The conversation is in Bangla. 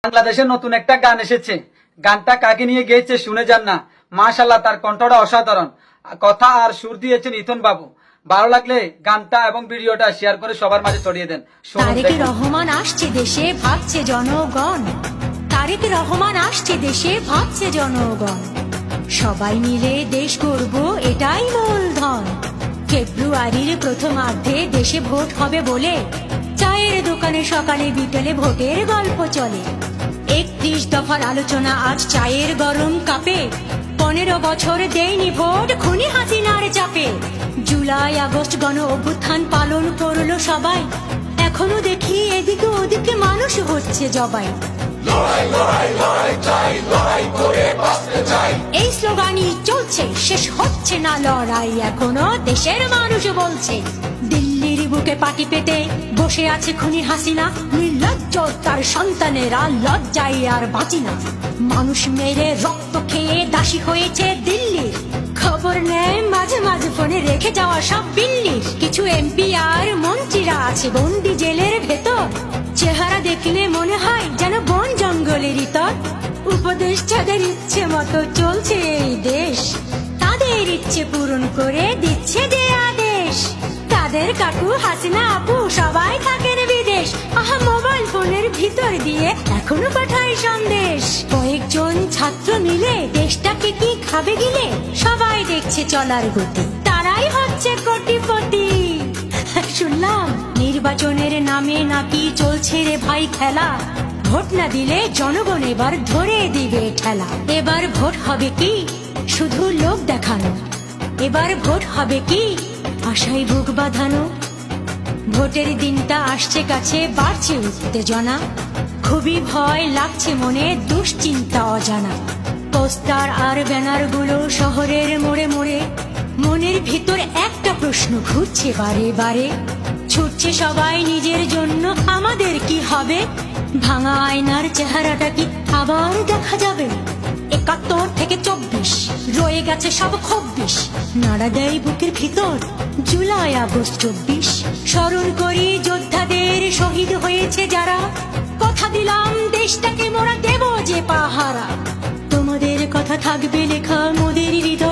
বাংলাদেশের নতুন একটা গান এসেছে। গানটা কাকে নিয়ে গেয়েছে শুনে যান না। মাশাআল্লাহ, তার কণ্ঠটা অসাধারণ। কথা আর সুর দিয়েছেন ইথন বাবু। ভালো লাগলে গানটা এবং ভিডিওটা শেয়ার করে সবার মাঝে ছড়িয়ে দেন। তারেক রহমান আসছে দেশে, ভাবছে জনগণ। তারেক রহমান আসছে দেশে, ভাবছে জনগণ। সবাই মিলে দেশ গড়ব, এটাই মূলধন। ফেব্রুয়ারির প্রথমার্ধে দেশে ভোট হবে বলে চায়ের দোকানে সকালে বিকেলে ভোটের গল্প চলে। 31 দফার আলোচনা আজ চায়ের গরম কাপে। 15 বছর দেয়নি ভোট, খুনি হাসিনার চাপে। জুলাই আগস্ট গণ অভ্যুত্থান পালন করলো সবাই। এখনো দেখি এদিকে ওদিকে মানুষ হচ্ছে জবাই। এই স্লোগানই চলছে, শেষ হচ্ছে না লড়াই। এখনো দেশের মানুষ বলছে। দিল্লির বুকে পাটি পেতে বসে আছে খুনি হাসিনা। নির্লজ্জ তার সন্তানেরা লজ্জায় আর বাঁচি না। মানুষ মেরে রক্ত খেয়ে দাসী হয়েছে দিল্লির। খবর নেয় মাঝে মাঝে ফোনে রেখে যাওয়া সব বিল্লির। কিছু এমপি আর মন্ত্রীরা আছে বন্দি জেলের ভেতর। চেহারা দেখলে মনে হয় যেন বন জঙ্গলের ইতর। উপদেষ্টাদের ইচ্ছে মতো চলছে এই দেশ। তাদের ইচ্ছে পূরণ করে দিচ্ছে যে আদেশ। তাদের কাকু হাসিনা আপু সবাই থাকেন বিদেশ। আহা, মোবাইল ফোনের ভিতর দিয়ে এখনো পাঠায় সন্দেশ। কয়েকজন ছাত্র মিলে দেশটাকে কি খাবে গিলে। সবাই দেখছে চলার গতি, তারাই হচ্ছে কোটিপতি। শুনলাম নির্বাচনের নামে নাকি চলছে রে ভাই খেলা। ভোট না দিলে জনগণ এবার ধরে দিবে ঠেলা। এবার ভোট হবে কি শুধু লোক দেখানো। এবার ভোট হবে কি আশায় বুক বাঁধানো। ভোটের দিনটা আসছে কাছে, বাড়ছে উত্তেজনা। খুবই ভয় লাগছে মনে, দুশ্চিন্তা অজানা। পোস্টার আর ব্যানার গুলো শহরের মোড়ে মোড়ে। মনের ভিতর একটা প্রশ্ন ঘুরছে বারে বারে। ছুটছে সবাই নিজের জন্য, আমাদের কি হবে। ভাঙা আয়নার চেহারাটা কি আবার দেখা যাবে। 71 থেকে 24 রয়ে গেছে সব 26। নাড়া দেয় বুকের ভিতর জুলাই আগস্ট 24। স্মরণ করি যোদ্ধাদের, শহীদ হয়েছে যারা। কথা দিলাম দেশটাকে মোরা দেব যে পাহারা। তোমাদের কথা থাকবে লেখা মোদের হৃদয়।